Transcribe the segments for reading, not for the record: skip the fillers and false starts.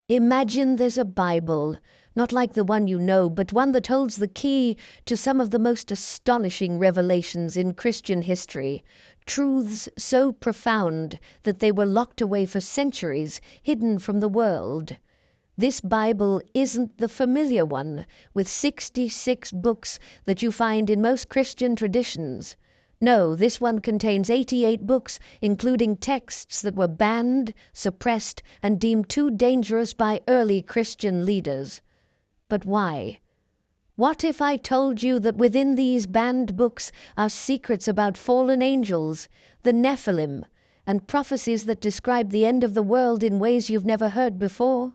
Imagine there's a Bible, not like the one you know, but one that holds the key to some of the most astonishing revelations in Christian history, truths so profound that they were locked away for centuries, hidden from the world. This Bible isn't the familiar one, with 66 books that you find in most Christian traditions. No, this one contains 88 books, including texts that were banned, suppressed, and deemed too dangerous by early Christian leaders. But why? What if I told you that within these banned books are secrets about fallen angels, the Nephilim, and prophecies that describe the end of the world in ways you've never heard before?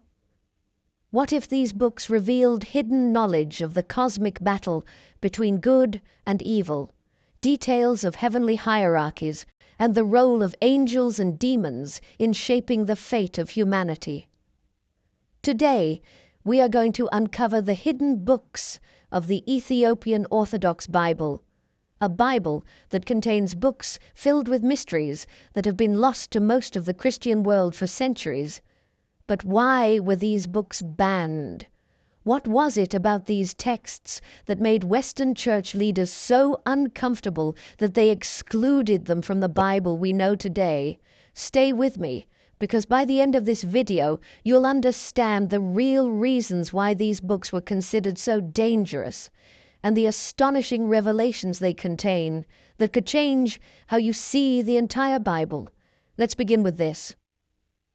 What if these books revealed hidden knowledge of the cosmic battle between good and evil, details of heavenly hierarchies, and the role of angels and demons in shaping the fate of humanity? Today, we are going to uncover the hidden books of the Ethiopian Orthodox Bible, a Bible that contains books filled with mysteries that have been lost to most of the Christian world for centuries. But why were these books banned? What was it about these texts that made Western church leaders so uncomfortable that they excluded them from the Bible we know today? Stay with me, because by the end of this video, you'll understand the real reasons why these books were considered so dangerous, and the astonishing revelations they contain that could change how you see the entire Bible. Let's begin with this.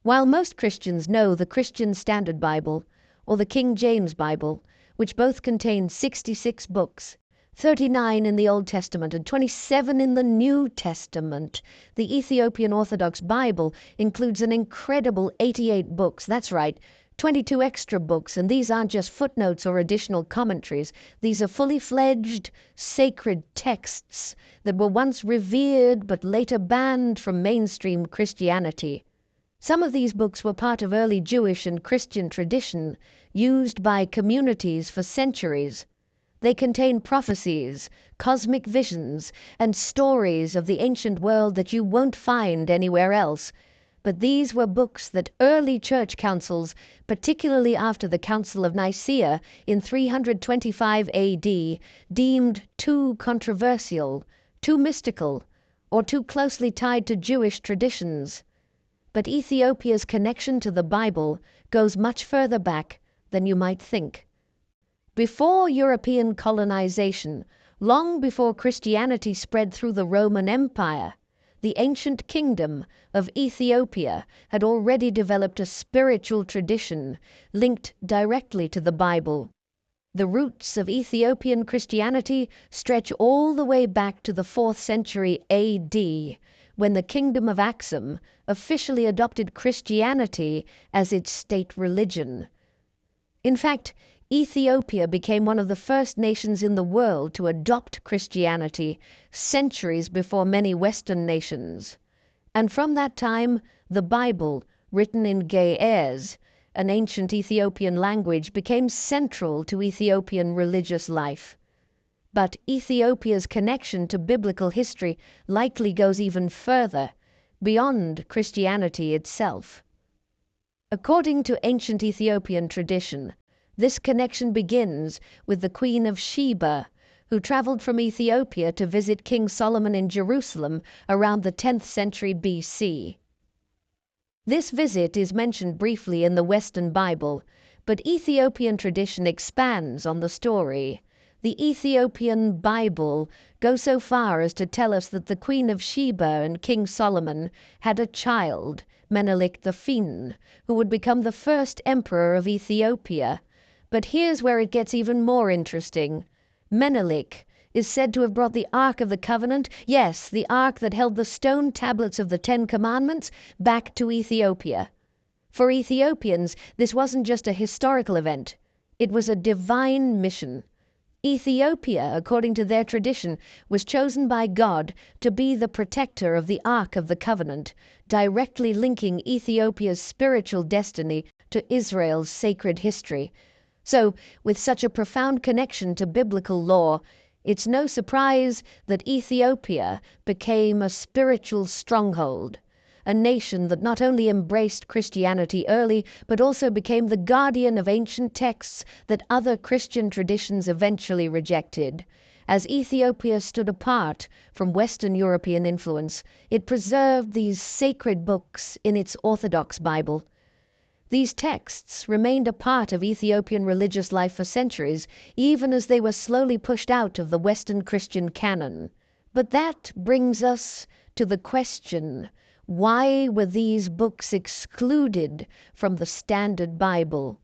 While most Christians know the Christian Standard Bible, or the King James Bible, which both contain 66 books, 39 in the Old Testament and 27 in the New Testament, the Ethiopian Orthodox Bible includes an incredible 88 books. That's right, 22 extra books, and these aren't just footnotes or additional commentaries. These are fully fledged, sacred texts that were once revered but later banned from mainstream Christianity. Some of these books were part of early Jewish and Christian tradition, used by communities for centuries. They contain prophecies, cosmic visions, and stories of the ancient world that you won't find anywhere else. But these were books that early church councils, particularly after the Council of Nicaea in 325 AD, deemed too controversial, too mystical, or too closely tied to Jewish traditions. But Ethiopia's connection to the Bible goes much further back than you might think. Before European colonization, long before Christianity spread through the Roman Empire, the ancient kingdom of Ethiopia had already developed a spiritual tradition linked directly to the Bible. The roots of Ethiopian Christianity stretch all the way back to the 4th century AD, when the Kingdom of Aksum officially adopted Christianity as its state religion. In fact, Ethiopia became one of the first nations in the world to adopt Christianity, centuries before many Western nations. And from that time, the Bible, written in Ge'ez, an ancient Ethiopian language, became central to Ethiopian religious life. But Ethiopia's connection to biblical history likely goes even further, beyond Christianity itself. According to ancient Ethiopian tradition, this connection begins with the Queen of Sheba, who traveled from Ethiopia to visit King Solomon in Jerusalem around the 10th century BC. This visit is mentioned briefly in the Western Bible, but Ethiopian tradition expands on the story. The Ethiopian Bible goes so far as to tell us that the Queen of Sheba and King Solomon had a child, Menelik the Fin, who would become the first emperor of Ethiopia. But here's where it gets even more interesting. Menelik is said to have brought the Ark of the Covenant, yes, the Ark that held the stone tablets of the 10 Commandments, back to Ethiopia. For Ethiopians, this wasn't just a historical event. It was a divine mission. Ethiopia, according to their tradition, was chosen by God to be the protector of the Ark of the Covenant, directly linking Ethiopia's spiritual destiny to Israel's sacred history. So, with such a profound connection to biblical law, it's no surprise that Ethiopia became a spiritual stronghold, a nation that not only embraced Christianity early, but also became the guardian of ancient texts that other Christian traditions eventually rejected. As Ethiopia stood apart from Western European influence, it preserved these sacred books in its Orthodox Bible. These texts remained a part of Ethiopian religious life for centuries, even as they were slowly pushed out of the Western Christian canon. But that brings us to the question, why were these books excluded from the Standard Bible?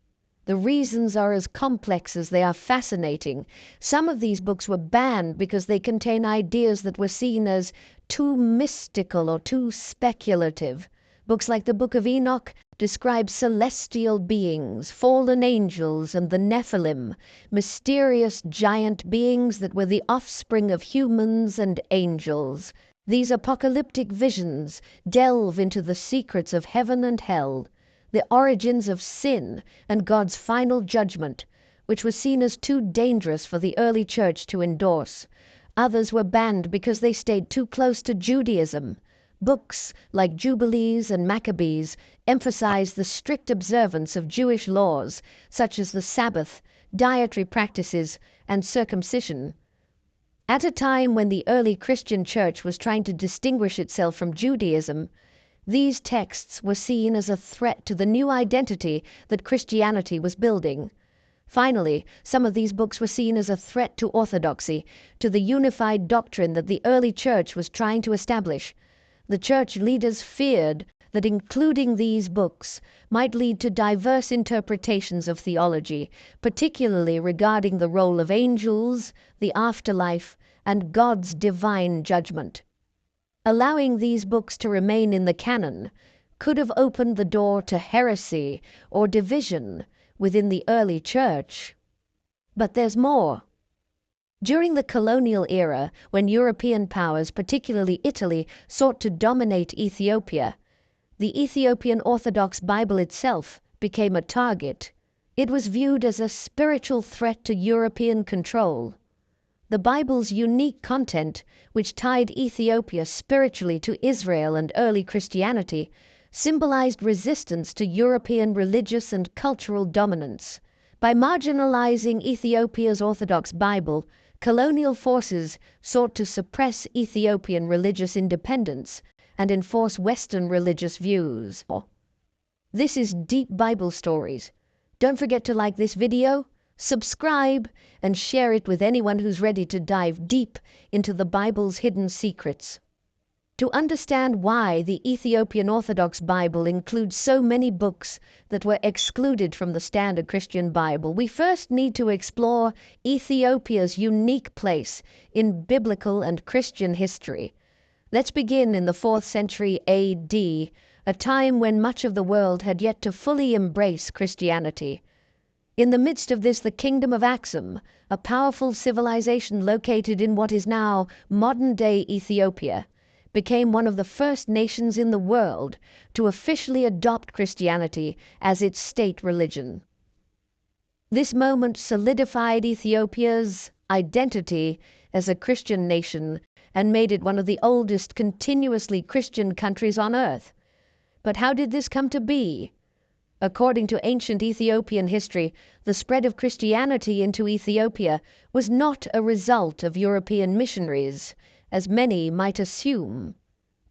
The reasons are as complex as they are fascinating. Some of these books were banned because they contain ideas that were seen as too mystical or too speculative. Books like the Book of Enoch describe celestial beings, fallen angels, and the Nephilim, mysterious giant beings that were the offspring of humans and angels. These apocalyptic visions delve into the secrets of heaven and hell, the origins of sin, and God's final judgment, which was seen as too dangerous for the early church to endorse. Others were banned because they stayed too close to Judaism. Books like Jubilees and Maccabees emphasize the strict observance of Jewish laws, such as the Sabbath, dietary practices, and circumcision. At a time when the early Christian church was trying to distinguish itself from Judaism, these texts were seen as a threat to the new identity that Christianity was building. Finally, some of these books were seen as a threat to orthodoxy, to the unified doctrine that the early church was trying to establish. The church leaders feared that including these books might lead to diverse interpretations of theology, particularly regarding the role of angels, the afterlife, and God's divine judgment. Allowing these books to remain in the canon could have opened the door to heresy or division within the early church. But there's more. During the colonial era, when European powers, particularly Italy, sought to dominate Ethiopia, the Ethiopian Orthodox Bible itself became a target. It was viewed as a spiritual threat to European control. The Bible's unique content, which tied Ethiopia spiritually to Israel and early Christianity, symbolized resistance to European religious and cultural dominance. By marginalizing Ethiopia's Orthodox Bible, colonial forces sought to suppress Ethiopian religious independence and enforce Western religious views. This is Deep Bible Stories. Don't forget to like this video, subscribe, and share it with anyone who's ready to dive deep into the Bible's hidden secrets. To understand why the Ethiopian Orthodox Bible includes so many books that were excluded from the Standard Christian Bible, we first need to explore Ethiopia's unique place in biblical and Christian history. Let's begin in the 4th century AD, a time when much of the world had yet to fully embrace Christianity. In the midst of this, the kingdom of Aksum, a powerful civilization located in what is now modern-day Ethiopia, became one of the first nations in the world to officially adopt Christianity as its state religion. This moment solidified Ethiopia's identity as a Christian nation and made it one of the oldest continuously Christian countries on earth. But how did this come to be? According to ancient Ethiopian history, the spread of Christianity into Ethiopia was not a result of European missionaries, as many might assume.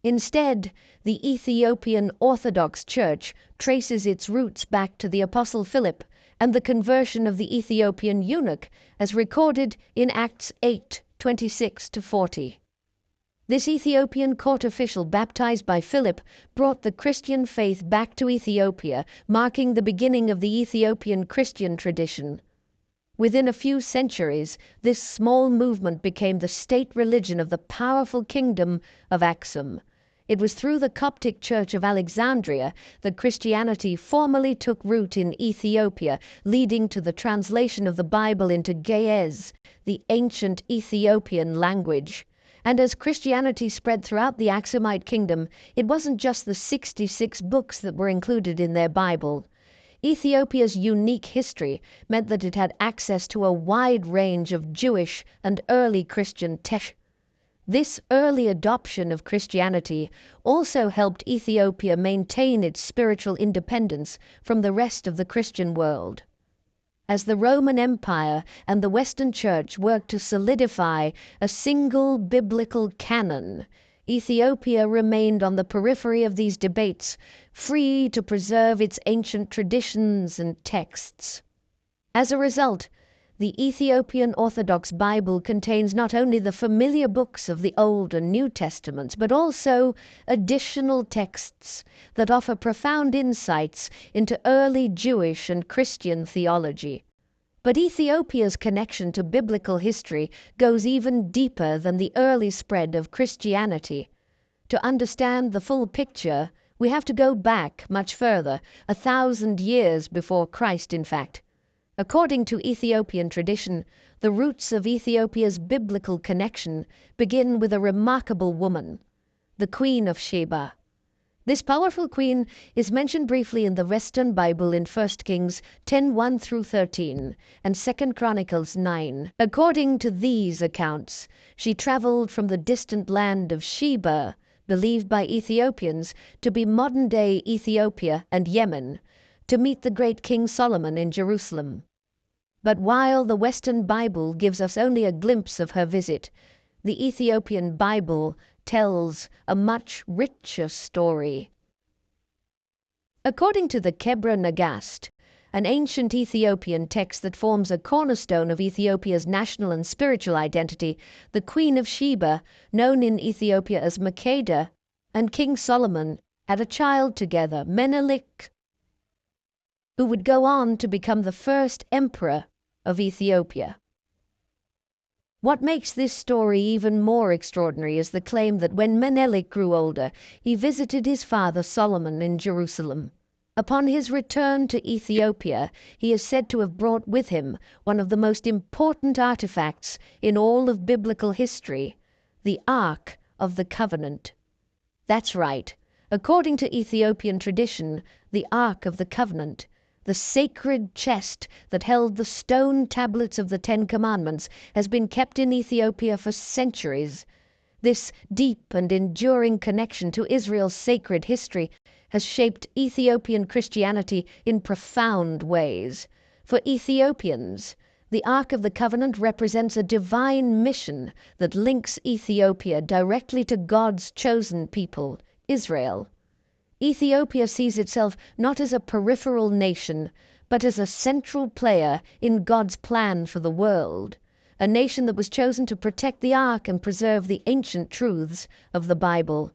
Instead, the Ethiopian Orthodox Church traces its roots back to the Apostle Philip and the conversion of the Ethiopian eunuch, as recorded in Acts 8:26-40. This Ethiopian court official, baptized by Philip, brought the Christian faith back to Ethiopia, marking the beginning of the Ethiopian Christian tradition. Within a few centuries, this small movement became the state religion of the powerful kingdom of Aksum. It was through the Coptic Church of Alexandria that Christianity formally took root in Ethiopia, leading to the translation of the Bible into Ge'ez, the ancient Ethiopian language. And as Christianity spread throughout the Aksumite kingdom, it wasn't just the 66 books that were included in their Bible. Ethiopia's unique history meant that it had access to a wide range of Jewish and early Christian texts. This early adoption of Christianity also helped Ethiopia maintain its spiritual independence from the rest of the Christian world. As the Roman Empire and the Western Church worked to solidify a single biblical canon, Ethiopia remained on the periphery of these debates, free to preserve its ancient traditions and texts. As a result, the Ethiopian Orthodox Bible contains not only the familiar books of the Old and New Testaments, but also additional texts that offer profound insights into early Jewish and Christian theology. But Ethiopia's connection to biblical history goes even deeper than the early spread of Christianity. To understand the full picture, we have to go back much further, 1,000 years before Christ, in fact. According to Ethiopian tradition, the roots of Ethiopia's biblical connection begin with a remarkable woman, the Queen of Sheba. This powerful queen is mentioned briefly in the Western Bible in 1 Kings 10:1 through 13 and 2 Chronicles 9. According to these accounts, she traveled from the distant land of Sheba, believed by Ethiopians to be modern-day Ethiopia and Yemen, to meet the great King Solomon in Jerusalem. But while the Western Bible gives us only a glimpse of her visit, the Ethiopian Bible tells a much richer story. According to the Kebra Nagast, an ancient Ethiopian text that forms a cornerstone of Ethiopia's national and spiritual identity, the Queen of Sheba, known in Ethiopia as Makeda, and King Solomon had a child together, Menelik, who would go on to become the first emperor of Ethiopia. What makes this story even more extraordinary is the claim that when Menelik grew older, he visited his father Solomon in Jerusalem. Upon his return to Ethiopia, he is said to have brought with him one of the most important artifacts in all of biblical history, the Ark of the Covenant. That's right. According to Ethiopian tradition, the Ark of the Covenant, the sacred chest that held the stone tablets of the Ten Commandments, has been kept in Ethiopia for centuries. This deep and enduring connection to Israel's sacred history has shaped Ethiopian Christianity in profound ways. For Ethiopians, the Ark of the Covenant represents a divine mission that links Ethiopia directly to God's chosen people, Israel. Ethiopia sees itself not as a peripheral nation, but as a central player in God's plan for the world, a nation that was chosen to protect the Ark and preserve the ancient truths of the Bible.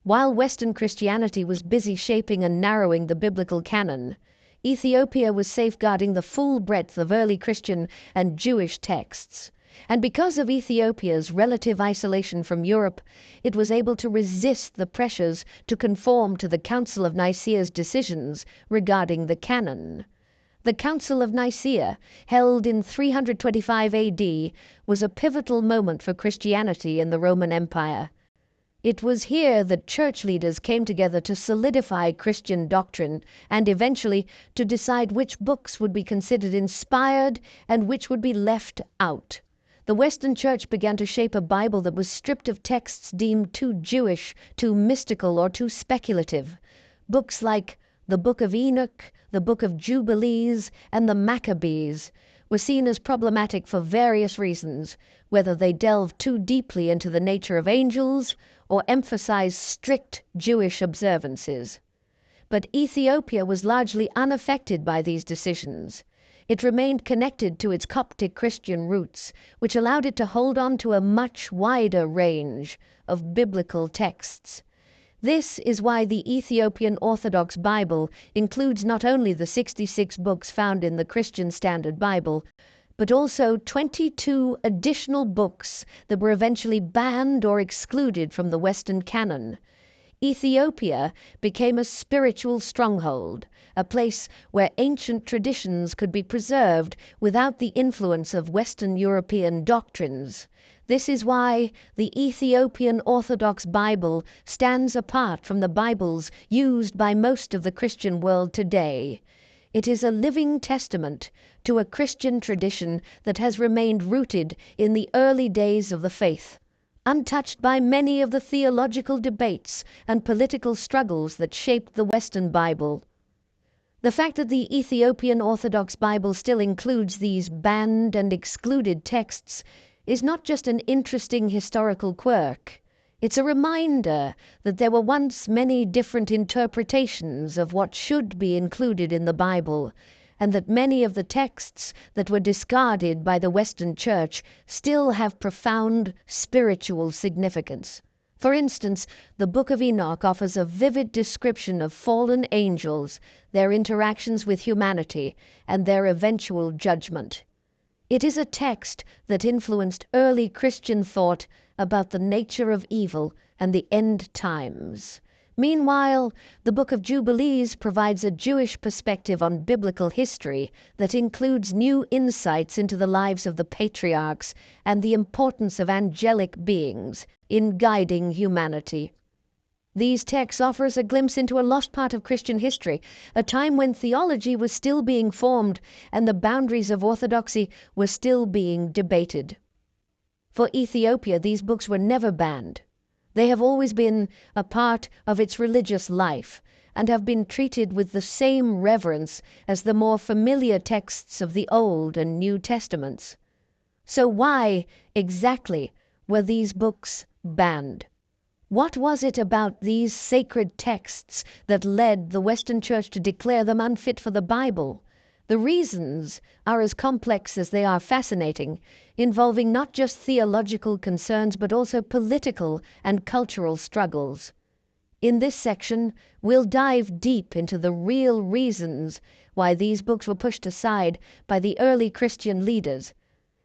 While Western Christianity was busy shaping and narrowing the biblical canon, Ethiopia was safeguarding the full breadth of early Christian and Jewish texts. And because of Ethiopia's relative isolation from Europe, it was able to resist the pressures to conform to the Council of Nicaea's decisions regarding the canon. The Council of Nicaea, held in 325 AD, was a pivotal moment for Christianity in the Roman Empire. It was here that church leaders came together to solidify Christian doctrine and eventually to decide which books would be considered inspired and which would be left out. The Western Church began to shape a Bible that was stripped of texts deemed too Jewish, too mystical, or too speculative. Books like the Book of Enoch, the Book of Jubilees, and the Maccabees were seen as problematic for various reasons, whether they delved too deeply into the nature of angels or emphasized strict Jewish observances. But Ethiopia was largely unaffected by these decisions. It remained connected to its Coptic Christian roots, which allowed it to hold on to a much wider range of biblical texts. This is why the Ethiopian Orthodox Bible includes not only the 66 books found in the Christian Standard Bible, but also 22 additional books that were eventually banned or excluded from the Western canon. Ethiopia became a spiritual stronghold, a place where ancient traditions could be preserved without the influence of Western European doctrines. This is why the Ethiopian Orthodox Bible stands apart from the Bibles used by most of the Christian world today. It is a living testament to a Christian tradition that has remained rooted in the early days of the faith, untouched by many of the theological debates and political struggles that shaped the Western Bible. The fact that the Ethiopian Orthodox Bible still includes these banned and excluded texts is not just an interesting historical quirk. It's a reminder that there were once many different interpretations of what should be included in the Bible, and that many of the texts that were discarded by the Western Church still have profound spiritual significance. For instance, the Book of Enoch offers a vivid description of fallen angels, their interactions with humanity, and their eventual judgment. It is a text that influenced early Christian thought about the nature of evil and the end times. Meanwhile, the Book of Jubilees provides a Jewish perspective on biblical history that includes new insights into the lives of the patriarchs and the importance of angelic beings in guiding humanity. These texts offer us a glimpse into a lost part of Christian history, a time when theology was still being formed and the boundaries of orthodoxy were still being debated. For Ethiopia, these books were never banned. They have always been a part of its religious life and have been treated with the same reverence as the more familiar texts of the Old and New Testaments. So why, exactly, were these books banned? What was it about these sacred texts that led the Western Church to declare them unfit for the Bible? The reasons are as complex as they are fascinating, involving not just theological concerns but also political and cultural struggles. In this section, we'll dive deep into the real reasons why these books were pushed aside by the early Christian leaders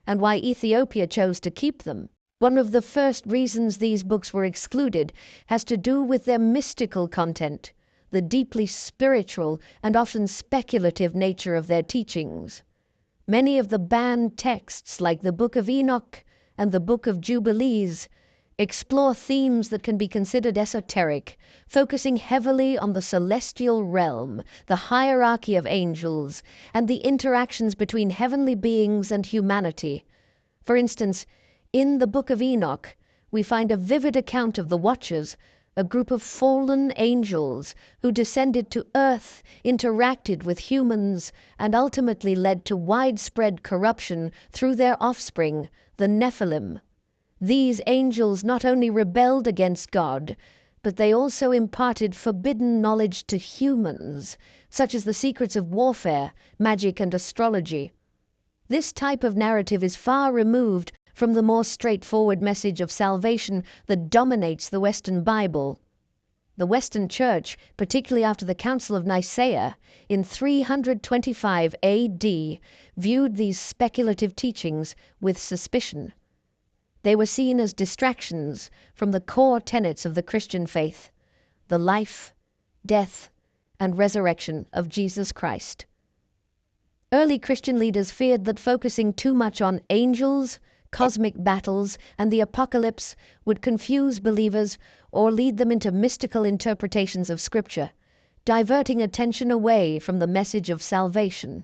and why Ethiopia chose to keep them. One of the first reasons these books were excluded has to do with their mystical content, the deeply spiritual and often speculative nature of their teachings. Many of the banned texts, like the Book of Enoch and the Book of Jubilees, explore themes that can be considered esoteric, focusing heavily on the celestial realm, the hierarchy of angels, and the interactions between heavenly beings and humanity. For instance, in the Book of Enoch, we find a vivid account of the Watchers, a group of fallen angels who descended to earth, interacted with humans, and ultimately led to widespread corruption through their offspring, the Nephilim. These angels not only rebelled against God, but they also imparted forbidden knowledge to humans, such as the secrets of warfare, magic, and astrology. This type of narrative is far removed from the more straightforward message of salvation that dominates the Western Bible. The Western Church, particularly after the Council of Nicaea in 325 AD, viewed these speculative teachings with suspicion. They were seen as distractions from the core tenets of the Christian faith, the life, death, and resurrection of Jesus Christ. Early Christian leaders feared that focusing too much on angels, cosmic battles, and the apocalypse would confuse believers or lead them into mystical interpretations of Scripture, diverting attention away from the message of salvation.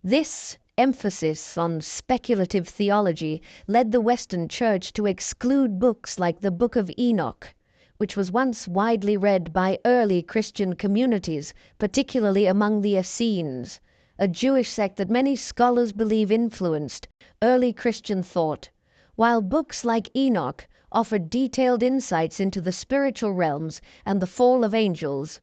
This emphasis on speculative theology led the Western Church to exclude books like the Book of Enoch, which was once widely read by early Christian communities, particularly among the Essenes, a Jewish sect that many scholars believe influenced early Christian thought. While books like Enoch offered detailed insights into the spiritual realms and the fall of angels,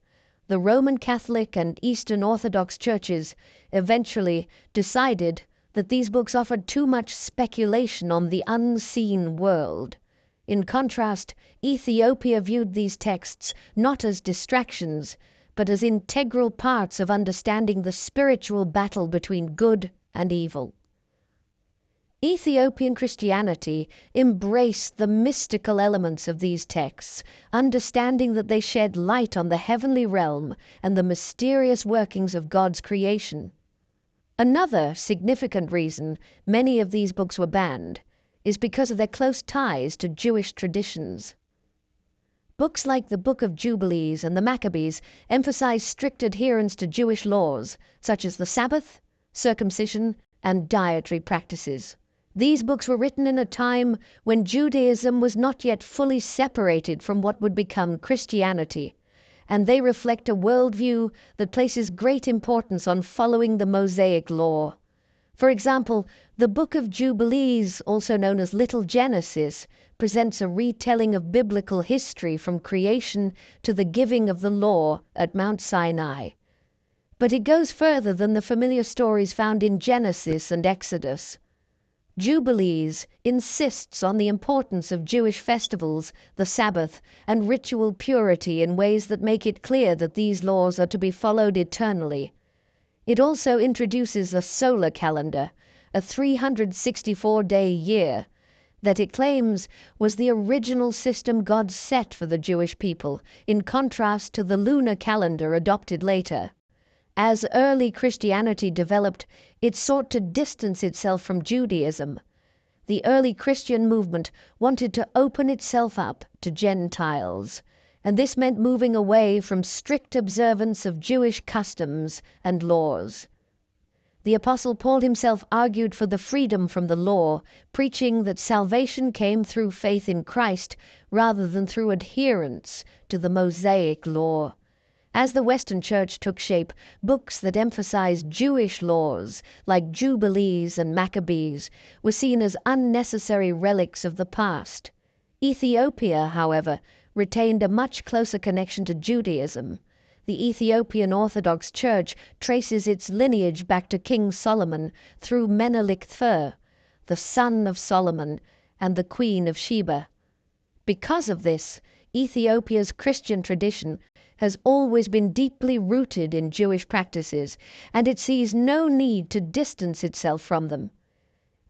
the Roman Catholic and Eastern Orthodox churches eventually decided that these books offered too much speculation on the unseen world. In contrast, Ethiopia viewed these texts not as distractions, but as integral parts of understanding the spiritual battle between good and evil. Ethiopian Christianity embraced the mystical elements of these texts, understanding that they shed light on the heavenly realm and the mysterious workings of God's creation. Another significant reason many of these books were banned is because of their close ties to Jewish traditions. Books like the Book of Jubilees and the Maccabees emphasize strict adherence to Jewish laws, such as the Sabbath, circumcision, and dietary practices. These books were written in a time when Judaism was not yet fully separated from what would become Christianity, and they reflect a worldview that places great importance on following the Mosaic law. For example, the Book of Jubilees, also known as Little Genesis, presents a retelling of biblical history from creation to the giving of the law at Mount Sinai. But it goes further than the familiar stories found in Genesis and Exodus. Jubilees insists on the importance of Jewish festivals, the Sabbath, and ritual purity in ways that make it clear that these laws are to be followed eternally. It also introduces a solar calendar, a 364-day year, that it claims was the original system God set for the Jewish people, in contrast to the lunar calendar adopted later. As early Christianity developed, it sought to distance itself from Judaism. The early Christian movement wanted to open itself up to Gentiles, and this meant moving away from strict observance of Jewish customs and laws. The Apostle Paul himself argued for the freedom from the law, preaching that salvation came through faith in Christ rather than through adherence to the Mosaic law. As the Western Church took shape, books that emphasized Jewish laws, like Jubilees and Maccabees, were seen as unnecessary relics of the past. Ethiopia, however, retained a much closer connection to Judaism. The Ethiopian Orthodox Church traces its lineage back to King Solomon through Menelik III, the son of Solomon, and the Queen of Sheba. Because of this, Ethiopia's Christian tradition has always been deeply rooted in Jewish practices, and it sees no need to distance itself from them.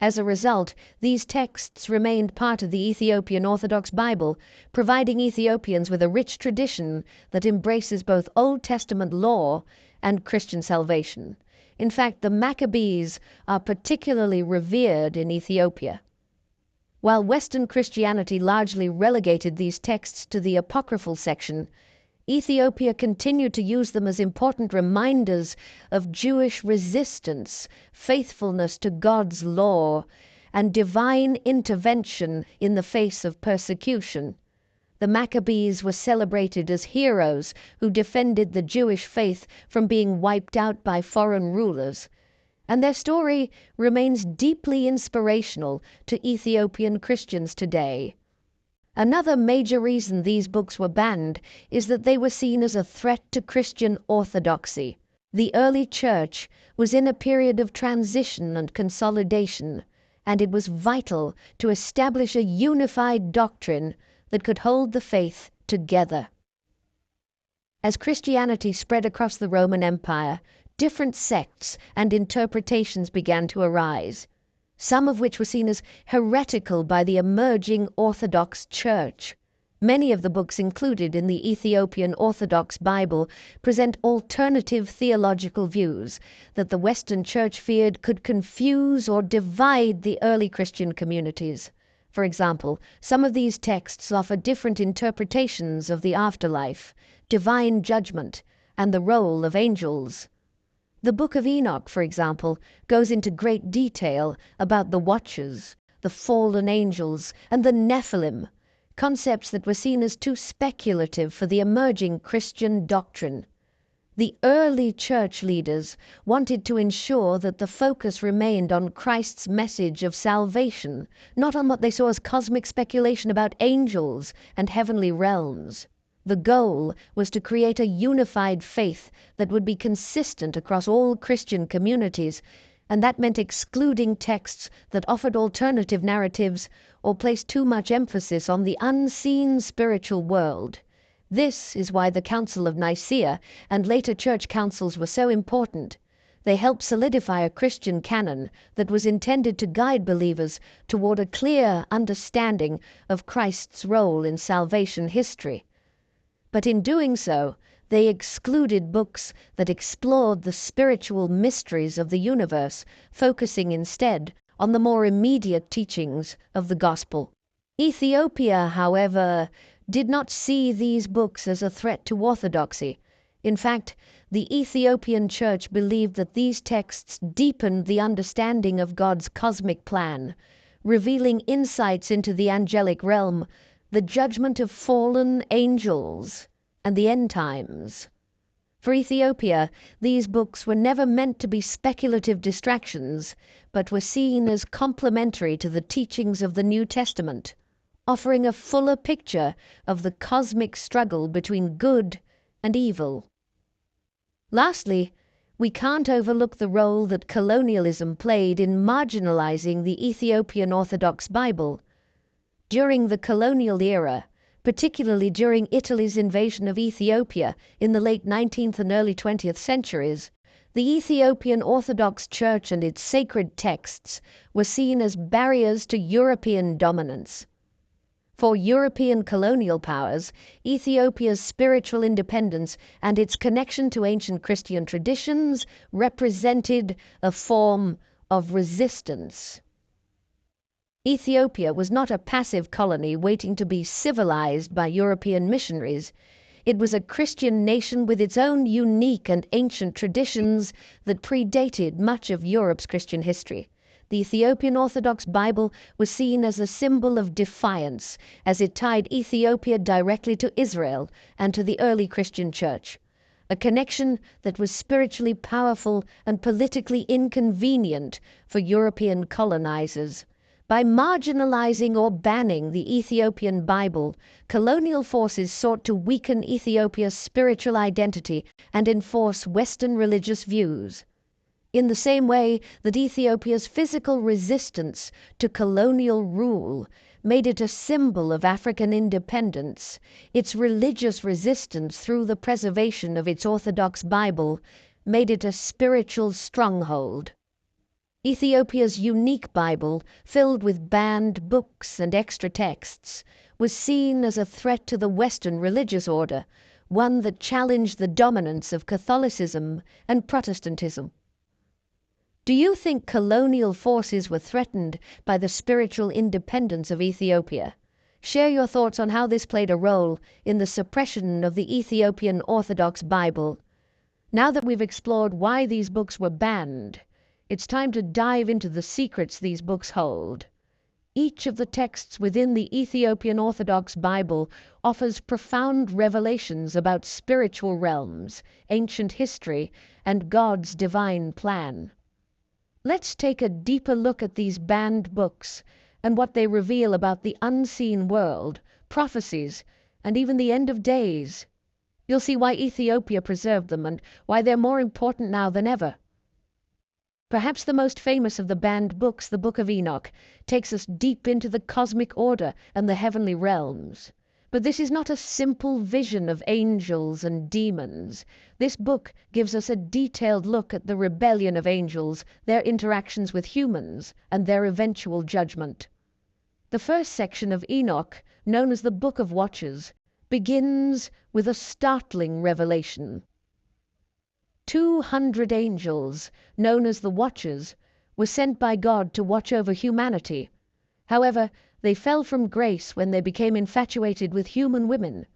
As a result, these texts remained part of the Ethiopian Orthodox Bible, providing Ethiopians with a rich tradition that embraces both Old Testament law and Christian salvation. In fact, the Maccabees are particularly revered in Ethiopia. While Western Christianity largely relegated these texts to the apocryphal section, Ethiopia continued to use them as important reminders of Jewish resistance, faithfulness to God's law, and divine intervention in the face of persecution. The Maccabees were celebrated as heroes who defended the Jewish faith from being wiped out by foreign rulers, and their story remains deeply inspirational to Ethiopian Christians today. Another major reason these books were banned is that they were seen as a threat to Christian orthodoxy. The early church was in a period of transition and consolidation, and it was vital to establish a unified doctrine that could hold the faith together. As Christianity spread across the Roman Empire, different sects and interpretations began to arise, some of which were seen as heretical by the emerging Orthodox Church. Many of the books included in the Ethiopian Orthodox Bible present alternative theological views that the Western Church feared could confuse or divide the early Christian communities. For example, some of these texts offer different interpretations of the afterlife, divine judgment, and the role of angels. The Book of Enoch, for example, goes into great detail about the Watchers, the fallen angels, and the Nephilim, concepts that were seen as too speculative for the emerging Christian doctrine. The early church leaders wanted to ensure that the focus remained on Christ's message of salvation, not on what they saw as cosmic speculation about angels and heavenly realms. The goal was to create a unified faith that would be consistent across all Christian communities, and that meant excluding texts that offered alternative narratives or placed too much emphasis on the unseen spiritual world. This is why the Council of Nicaea and later church councils were so important. They helped solidify a Christian canon that was intended to guide believers toward a clear understanding of Christ's role in salvation history. But in doing so, they excluded books that explored the spiritual mysteries of the universe, focusing instead on the more immediate teachings of the gospel. Ethiopia, however, did not see these books as a threat to orthodoxy. In fact, the Ethiopian church believed that these texts deepened the understanding of God's cosmic plan, revealing insights into the angelic realm, the judgment of fallen angels, and the end times. For Ethiopia, these books were never meant to be speculative distractions, but were seen as complementary to the teachings of the New Testament, offering a fuller picture of the cosmic struggle between good and evil. Lastly, we can't overlook the role that colonialism played in marginalizing the Ethiopian Orthodox Bible. During the colonial era, particularly during Italy's invasion of Ethiopia in the late 19th and early 20th centuries, the Ethiopian Orthodox Church and its sacred texts were seen as barriers to European dominance. For European colonial powers, Ethiopia's spiritual independence and its connection to ancient Christian traditions represented a form of resistance. Ethiopia was not a passive colony waiting to be civilized by European missionaries. It was a Christian nation with its own unique and ancient traditions that predated much of Europe's Christian history. The Ethiopian Orthodox Bible was seen as a symbol of defiance, as it tied Ethiopia directly to Israel and to the early Christian church, a connection that was spiritually powerful and politically inconvenient for European colonizers. By marginalizing or banning the Ethiopian Bible, colonial forces sought to weaken Ethiopia's spiritual identity and enforce Western religious views. In the same way that Ethiopia's physical resistance to colonial rule made it a symbol of African independence, its religious resistance through the preservation of its Orthodox Bible made it a spiritual stronghold. Ethiopia's unique Bible, filled with banned books and extra texts, was seen as a threat to the Western religious order, one that challenged the dominance of Catholicism and Protestantism. Do you think colonial forces were threatened by the spiritual independence of Ethiopia? Share your thoughts on how this played a role in the suppression of the Ethiopian Orthodox Bible. Now that we've explored why these books were banned, it's time to dive into the secrets these books hold. Each of the texts within the Ethiopian Orthodox Bible offers profound revelations about spiritual realms, ancient history, and God's divine plan. Let's take a deeper look at these banned books and what they reveal about the unseen world, prophecies, and even the end of days. You'll see why Ethiopia preserved them and why they're more important now than ever. Perhaps the most famous of the banned books, the Book of Enoch, takes us deep into the cosmic order and the heavenly realms. But this is not a simple vision of angels and demons. This book gives us a detailed look at the rebellion of angels, their interactions with humans, and their eventual judgment. The first section of Enoch, known as the Book of Watchers, begins with a startling revelation. 200 angels, known as the Watchers, were sent by God to watch over humanity. However, they fell from grace when they became infatuated with human women.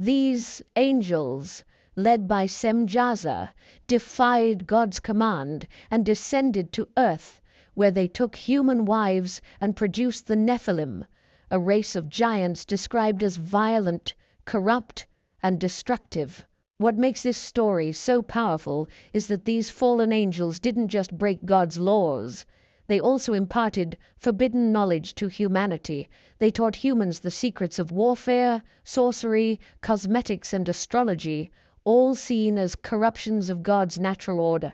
These angels, led by Semjaza, defied God's command and descended to earth, where they took human wives and produced the Nephilim, a race of giants described as violent, corrupt, and destructive. What makes this story so powerful is that these fallen angels didn't just break God's laws. They also imparted forbidden knowledge to humanity. They taught humans the secrets of warfare, sorcery, cosmetics, and astrology, all seen as corruptions of God's natural order.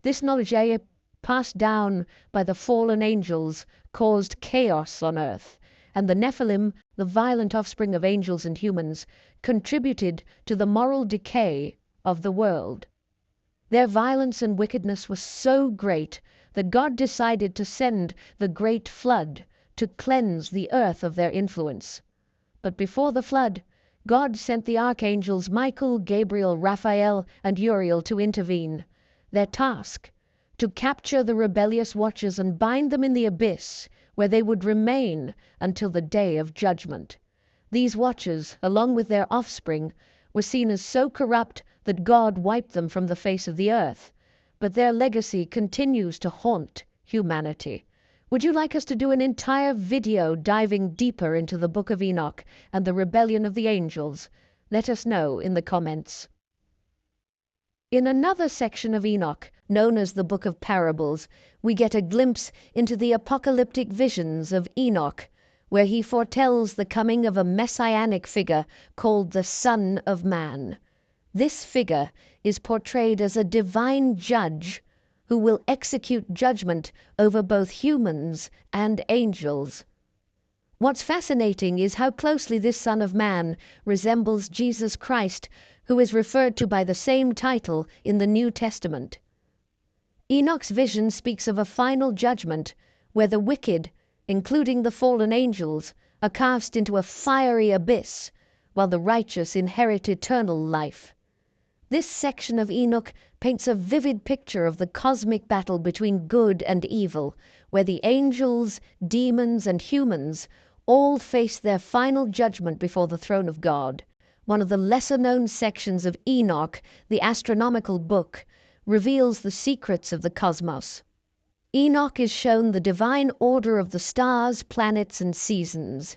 This knowledge, passed down by the fallen angels, caused chaos on earth, and the Nephilim, the violent offspring of angels and humans, contributed to the moral decay of the world. Their violence and wickedness was so great that God decided to send the great flood to cleanse the earth of their influence. But before the flood, God sent the archangels Michael, Gabriel, Raphael, and Uriel to intervene. Their task: to capture the rebellious watchers and bind them in the abyss, where they would remain until the day of judgment. These watchers, along with their offspring, were seen as so corrupt that God wiped them from the face of the earth. But their legacy continues to haunt humanity. Would you like us to do an entire video diving deeper into the Book of Enoch and the rebellion of the angels? Let us know in the comments. In another section of Enoch, known as the Book of Parables, we get a glimpse into the apocalyptic visions of Enoch, where he foretells the coming of a messianic figure called the Son of Man. This figure is portrayed as a divine judge who will execute judgment over both humans and angels. What's fascinating is how closely this Son of Man resembles Jesus Christ, who is referred to by the same title in the New Testament. Enoch's vision speaks of a final judgment where the wicked, including the fallen angels, are cast into a fiery abyss, while the righteous inherit eternal life. This section of Enoch paints a vivid picture of the cosmic battle between good and evil, where the angels, demons, and humans all face their final judgment before the throne of God. One of the lesser-known sections of Enoch, the astronomical book, reveals the secrets of the cosmos. Enoch is shown the divine order of the stars, planets, and seasons,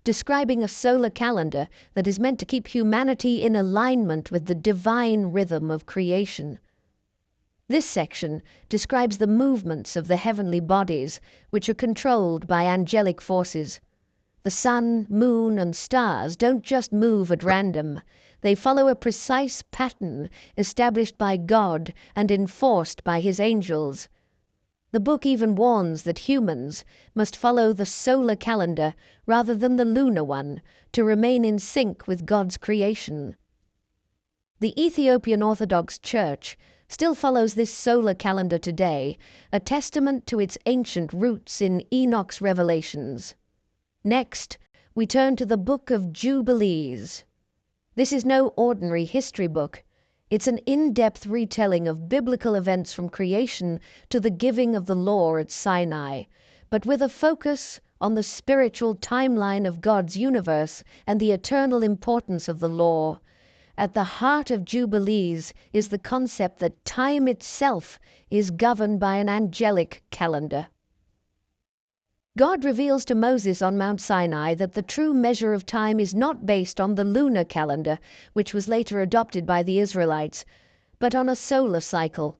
describing a solar calendar that is meant to keep humanity in alignment with the divine rhythm of creation. This section describes the movements of the heavenly bodies, which are controlled by angelic forces. The sun, moon, and stars don't just move at random. They follow a precise pattern established by God and enforced by his angels. The book even warns that humans must follow the solar calendar rather than the lunar one to remain in sync with God's creation. The Ethiopian Orthodox Church still follows this solar calendar today, a testament to its ancient roots in Enoch's revelations. Next, we turn to the Book of Jubilees. This is no ordinary history book. It's an in-depth retelling of biblical events from creation to the giving of the law at Sinai, but with a focus on the spiritual timeline of God's universe and the eternal importance of the law. At the heart of Jubilees is the concept that time itself is governed by an angelic calendar. God reveals to Moses on Mount Sinai that the true measure of time is not based on the lunar calendar, which was later adopted by the Israelites, but on a solar cycle.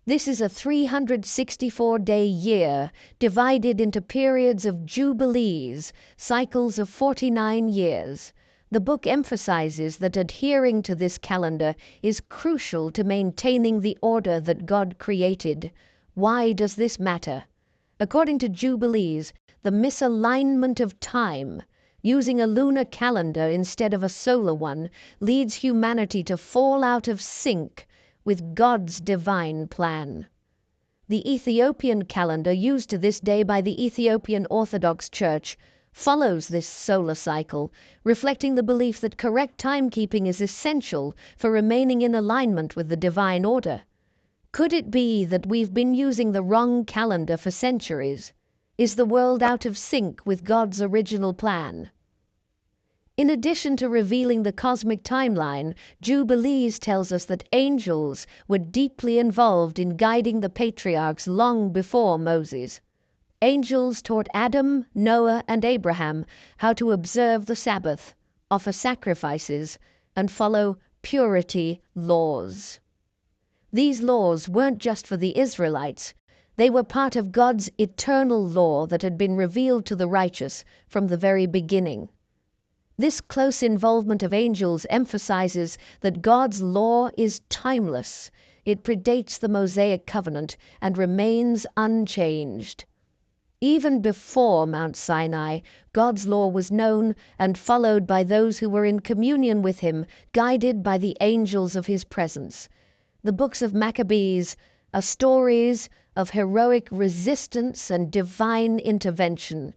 This is a 364-day year divided into periods of jubilees, cycles of 49 years. The book emphasizes that adhering to this calendar is crucial to maintaining the order that God created. Why does this matter? According to Jubilees, the misalignment of time, using a lunar calendar instead of a solar one, leads humanity to fall out of sync with God's divine plan. The Ethiopian calendar, used to this day by the Ethiopian Orthodox Church, follows this solar cycle, reflecting the belief that correct timekeeping is essential for remaining in alignment with the divine order. Could it be that we've been using the wrong calendar for centuries? Is the world out of sync with God's original plan? In addition to revealing the cosmic timeline, Jubilees tells us that angels were deeply involved in guiding the patriarchs long before Moses. Angels taught Adam, Noah, and Abraham how to observe the Sabbath, offer sacrifices, and follow purity laws. These laws weren't just for the Israelites. They were part of God's eternal law that had been revealed to the righteous from the very beginning. This close involvement of angels emphasizes that God's law is timeless. It predates the Mosaic covenant and remains unchanged. Even before Mount Sinai, God's law was known and followed by those who were in communion with him, guided by the angels of his presence. The books of Maccabees are stories of heroic resistance and divine intervention.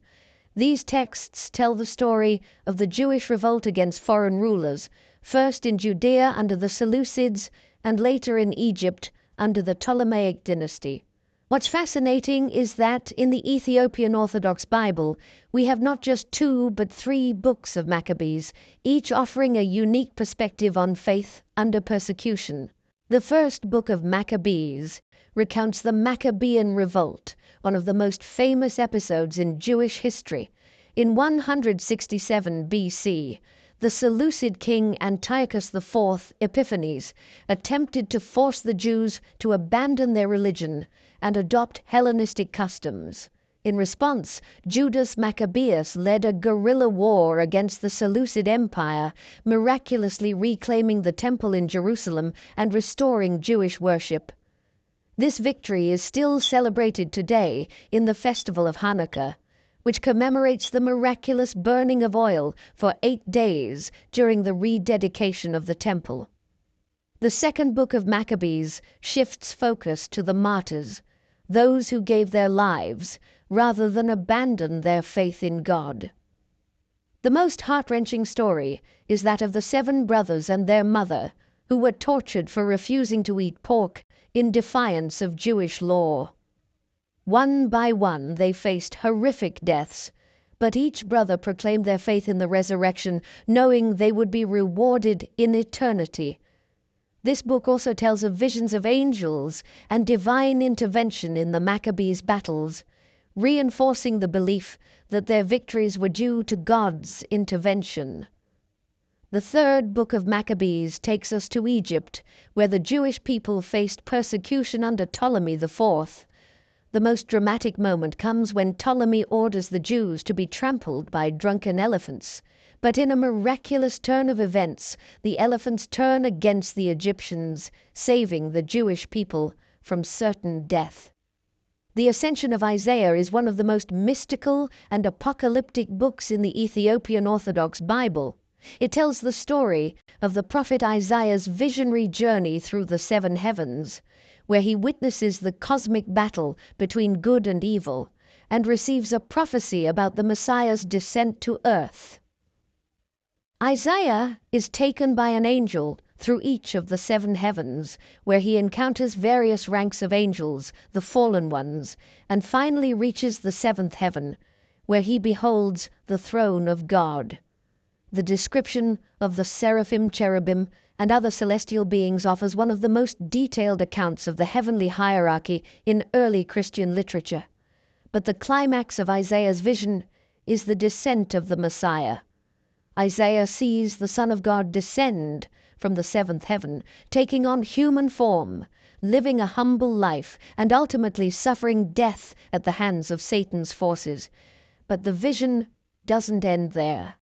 These texts tell the story of the Jewish revolt against foreign rulers, first in Judea under the Seleucids and later in Egypt under the Ptolemaic dynasty. What's fascinating is that in the Ethiopian Orthodox Bible, we have not just 2 but 3 books of Maccabees, each offering a unique perspective on faith under persecution. The first book of Maccabees recounts the Maccabean Revolt, one of the most famous episodes in Jewish history. In 167 BC, the Seleucid king Antiochus IV Epiphanes attempted to force the Jews to abandon their religion and adopt Hellenistic customs. In response, Judas Maccabeus led a guerrilla war against the Seleucid Empire, miraculously reclaiming the temple in Jerusalem and restoring Jewish worship. This victory is still celebrated today in the festival of Hanukkah, which commemorates the miraculous burning of oil for 8 days during the rededication of the temple. The second book of Maccabees shifts focus to the martyrs, those who gave their lives rather than abandon their faith in God. The most heart-wrenching story is that of the 7 brothers and their mother, who were tortured for refusing to eat pork in defiance of Jewish law. One by one they faced horrific deaths, but each brother proclaimed their faith in the resurrection, knowing they would be rewarded in eternity. This book also tells of visions of angels and divine intervention in the Maccabees' battles, reinforcing the belief that their victories were due to God's intervention. The third book of Maccabees takes us to Egypt, where the Jewish people faced persecution under Ptolemy IV. The most dramatic moment comes when Ptolemy orders the Jews to be trampled by drunken elephants. But in a miraculous turn of events, the elephants turn against the Egyptians, saving the Jewish people from certain death. The Ascension of Isaiah is one of the most mystical and apocalyptic books in the Ethiopian Orthodox Bible. It tells the story of the prophet Isaiah's visionary journey through the 7 heavens, where he witnesses the cosmic battle between good and evil, and receives a prophecy about the Messiah's descent to earth. Isaiah is taken by an angel through each of the 7 heavens, where he encounters various ranks of angels, the fallen ones, and finally reaches the 7th heaven, where he beholds the throne of God. The description of the seraphim, cherubim, and other celestial beings offers one of the most detailed accounts of the heavenly hierarchy in early Christian literature. But the climax of Isaiah's vision is the descent of the Messiah. Isaiah sees the Son of God descend from the 7th heaven, taking on human form, living a humble life, and ultimately suffering death at the hands of Satan's forces. But the vision doesn't end there.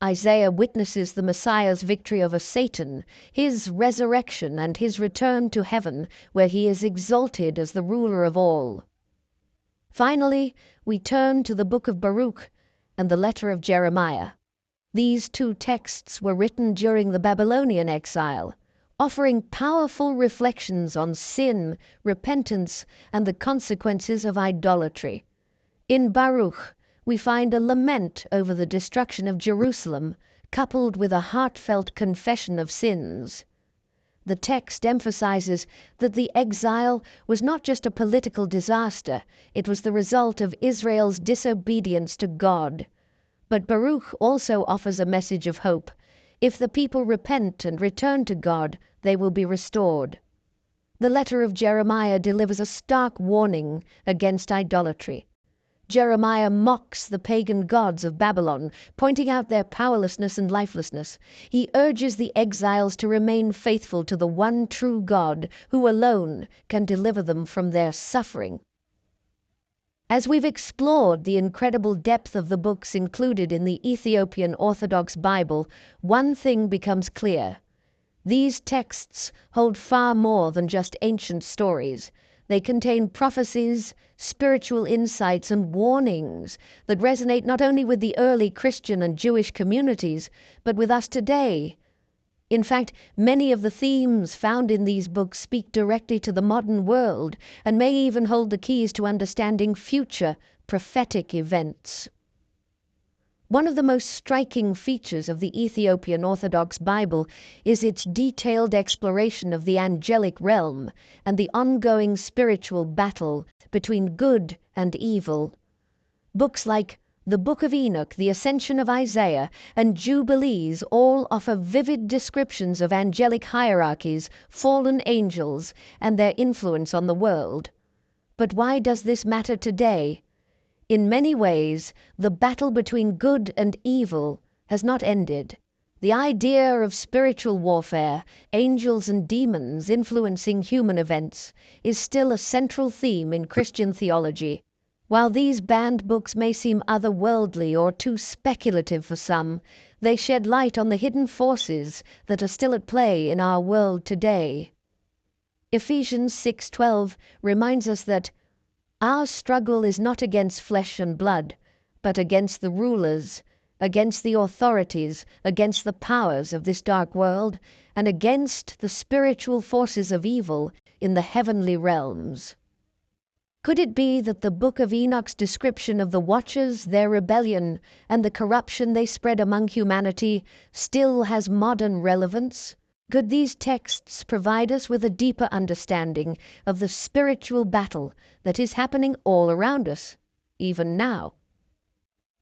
Isaiah witnesses the Messiah's victory over Satan, his resurrection, and his return to heaven, where he is exalted as the ruler of all. Finally, we turn to the book of Baruch and the letter of Jeremiah. These 2 texts were written during the Babylonian exile, offering powerful reflections on sin, repentance, and the consequences of idolatry. In Baruch, we find a lament over the destruction of Jerusalem, coupled with a heartfelt confession of sins. The text emphasizes that the exile was not just a political disaster, it was the result of Israel's disobedience to God. But Baruch also offers a message of hope. If the people repent and return to God, they will be restored. The letter of Jeremiah delivers a stark warning against idolatry. Jeremiah mocks the pagan gods of Babylon, pointing out their powerlessness and lifelessness. He urges the exiles to remain faithful to the one true God, who alone can deliver them from their suffering. As we've explored the incredible depth of the books included in the Ethiopian Orthodox Bible, one thing becomes clear. These texts hold far more than just ancient stories. They contain prophecies, spiritual insights, and warnings that resonate not only with the early Christian and Jewish communities, but with us today. In fact, many of the themes found in these books speak directly to the modern world and may even hold the keys to understanding future prophetic events. One of the most striking features of the Ethiopian Orthodox Bible is its detailed exploration of the angelic realm and the ongoing spiritual battle between good and evil. Books like The Book of Enoch, the Ascension of Isaiah, and Jubilees all offer vivid descriptions of angelic hierarchies, fallen angels, and their influence on the world. But why does this matter today? In many ways, the battle between good and evil has not ended. The idea of spiritual warfare, angels and demons influencing human events, is still a central theme in Christian theology. While these banned books may seem otherworldly or too speculative for some, they shed light on the hidden forces that are still at play in our world today. Ephesians 6:12 reminds us that our struggle is not against flesh and blood, but against the rulers, against the authorities, against the powers of this dark world, and against the spiritual forces of evil in the heavenly realms. Could it be that the Book of Enoch's description of the Watchers, their rebellion, and the corruption they spread among humanity still has modern relevance? Could these texts provide us with a deeper understanding of the spiritual battle that is happening all around us, even now?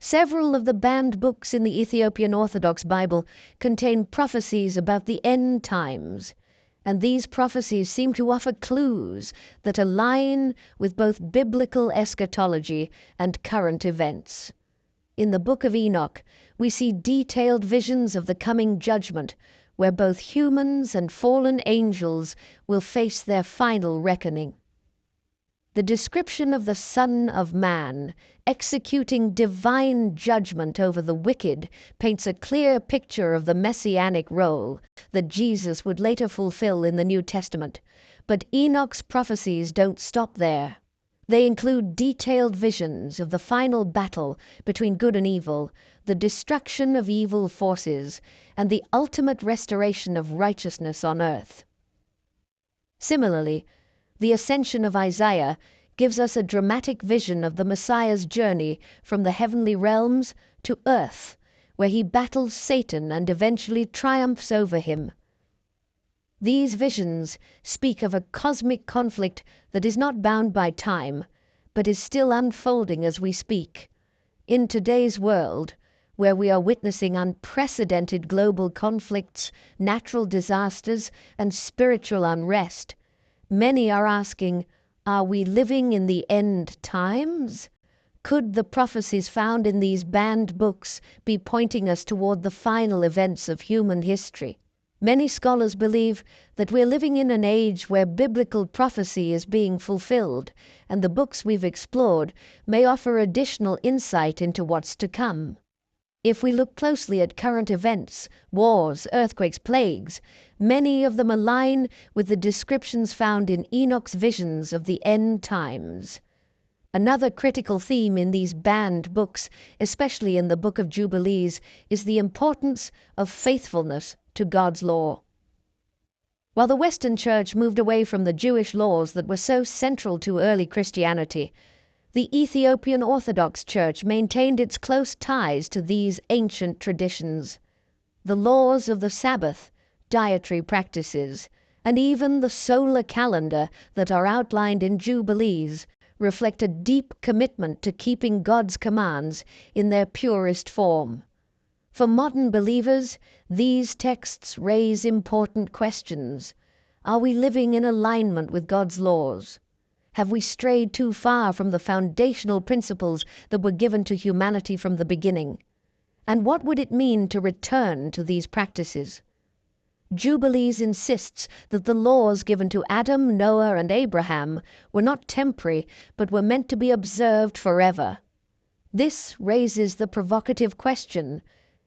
Several of the banned books in the Ethiopian Orthodox Bible contain prophecies about the end times, and these prophecies seem to offer clues that align with both biblical eschatology and current events. In the Book of Enoch, we see detailed visions of the coming judgment, where both humans and fallen angels will face their final reckoning. The description of the Son of Man executing divine judgment over the wicked paints a clear picture of the messianic role that Jesus would later fulfill in the New Testament. But Enoch's prophecies don't stop there. They include detailed visions of the final battle between good and evil, the destruction of evil forces, and the ultimate restoration of righteousness on earth. Similarly, the Ascension of Isaiah gives us a dramatic vision of the Messiah's journey from the heavenly realms to earth, where he battles Satan and eventually triumphs over him. These visions speak of a cosmic conflict that is not bound by time, but is still unfolding as we speak. In today's world, where we are witnessing unprecedented global conflicts, natural disasters, and spiritual unrest, many are asking, are we living in the end times? Could the prophecies found in these banned books be pointing us toward the final events of human history? Many scholars believe that we're living in an age where biblical prophecy is being fulfilled, and the books we've explored may offer additional insight into what's to come. If we look closely at current events, wars, earthquakes, plagues, many of them align with the descriptions found in Enoch's visions of the end times. Another critical theme in these banned books, especially in the Book of Jubilees, is the importance of faithfulness to God's law. While the Western Church moved away from the Jewish laws that were so central to early Christianity, the Ethiopian Orthodox Church maintained its close ties to these ancient traditions. The laws of the Sabbath, dietary practices, and even the solar calendar that are outlined in Jubilees reflect a deep commitment to keeping God's commands in their purest form. For modern believers, these texts raise important questions. Are we living in alignment with God's laws? Have we strayed too far from the foundational principles that were given to humanity from the beginning? And what would it mean to return to these practices? Jubilees insists that the laws given to Adam, Noah, and Abraham were not temporary, but were meant to be observed forever. This raises the provocative question,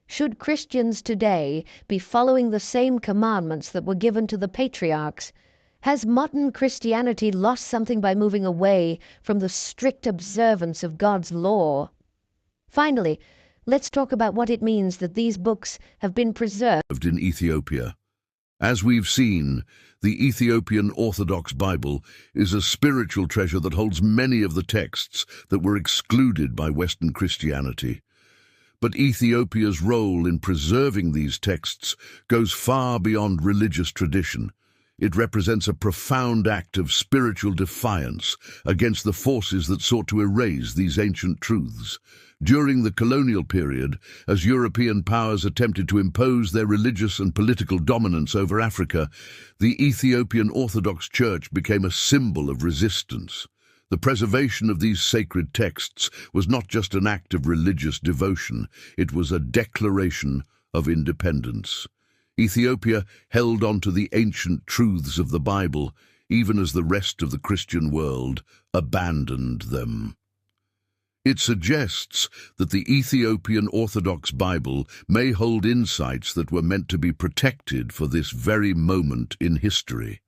should Christians today be following the same commandments that were given to the patriarchs? Has modern Christianity lost something by moving away from the strict observance of God's law? Finally, let's talk about what it means that these books have been preserved in Ethiopia. As we've seen, the Ethiopian Orthodox Bible is a spiritual treasure that holds many of the texts that were excluded by Western Christianity. But Ethiopia's role in preserving these texts goes far beyond religious tradition. It represents a profound act of spiritual defiance against the forces that sought to erase these ancient truths. During the colonial period, as European powers attempted to impose their religious and political dominance over Africa, the Ethiopian Orthodox Church became a symbol of resistance. The preservation of these sacred texts was not just an act of religious devotion, it was a declaration of independence. Ethiopia held on to the ancient truths of the Bible, even as the rest of the Christian world abandoned them. It suggests that the Ethiopian Orthodox Bible may hold insights that were meant to be protected for this very moment in history.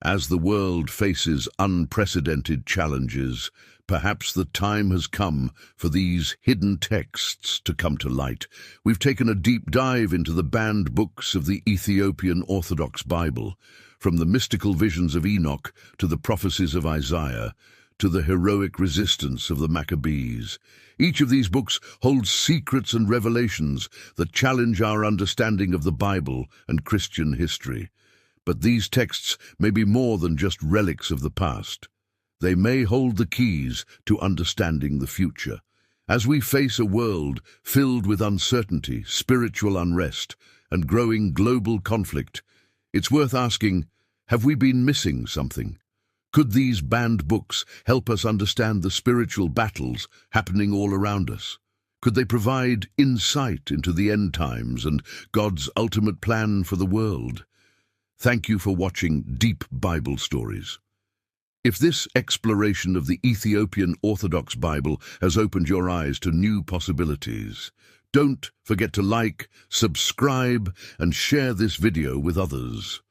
As the world faces unprecedented challenges, perhaps the time has come for these hidden texts to come to light. We've taken a deep dive into the banned books of the Ethiopian Orthodox Bible, from the mystical visions of Enoch to the prophecies of Isaiah, to the heroic resistance of the Maccabees. Each of these books holds secrets and revelations that challenge our understanding of the Bible and Christian history. But these texts may be more than just relics of the past. They may hold the keys to understanding the future. As we face a world filled with uncertainty, spiritual unrest, and growing global conflict, it's worth asking, have we been missing something? Could these banned books help us understand the spiritual battles happening all around us? Could they provide insight into the end times and God's ultimate plan for the world? Thank you for watching Deep Bible Stories. If this exploration of the Ethiopian Orthodox Bible has opened your eyes to new possibilities, don't forget to like, subscribe, and share this video with others.